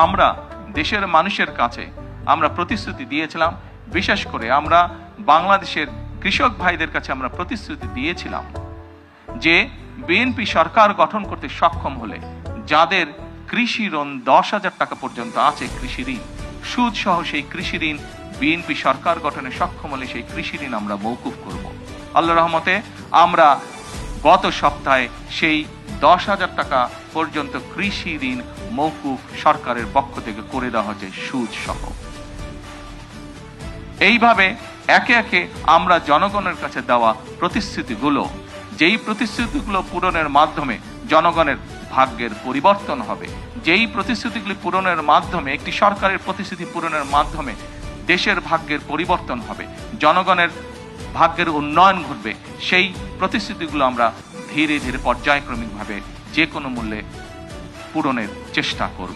আমরা দেশের মানুষের কাছে আমরা প্রতিশ্রুতি দিয়েছিলাম, বিশেষ করে আমরা বাংলাদেশের কৃষক ভাইদের কাছে আমরা প্রতিশ্রুতি দিয়েছিলাম যে বিএনপি সরকার গঠন করতে সক্ষম হলে যাদের কৃষি ঋণ 10,000 টাকা পর্যন্ত আছে, কৃষি ঋণ সুদ সহ সেই কৃষি ঋণ বিএনপি সরকার গঠনে সক্ষম হলে সেই কৃষি ঋণ আমরা মওকুফ করব। আল্লাহর রহমতে আমরা গত সপ্তাহে সেই 10,000 টাকা পর্যন্ত কৃষি ঋণ মওকুফ সরকারের পক্ষ থেকে করে দেওয়া হচ্ছে সুদ সহ। এইভাবে একে একে আমরা জনগণের কাছে দেওয়া প্রতিশ্রুতিগুলো, যেই প্রতিশ্রুতিগুলো পূরণের মাধ্যমে জনগণের ভাগ্যের পরিবর্তন হবে, যেই প্রতিশ্রুতিগুলি পূরণের মাধ্যমে, একটি সরকারের প্রতিশ্রুতি পূরণের মাধ্যমে দেশের ভাগ্যের পরিবর্তন হবে, জনগণের ভাগ্যের উন্নয়ন ঘটবে, সেই প্রতিশ্রুতিগুলো আমরা ধীরে ধীরে পর্যায়ক্রমিকভাবে যে কোনো মূল্যে পূরণের চেষ্টা করব।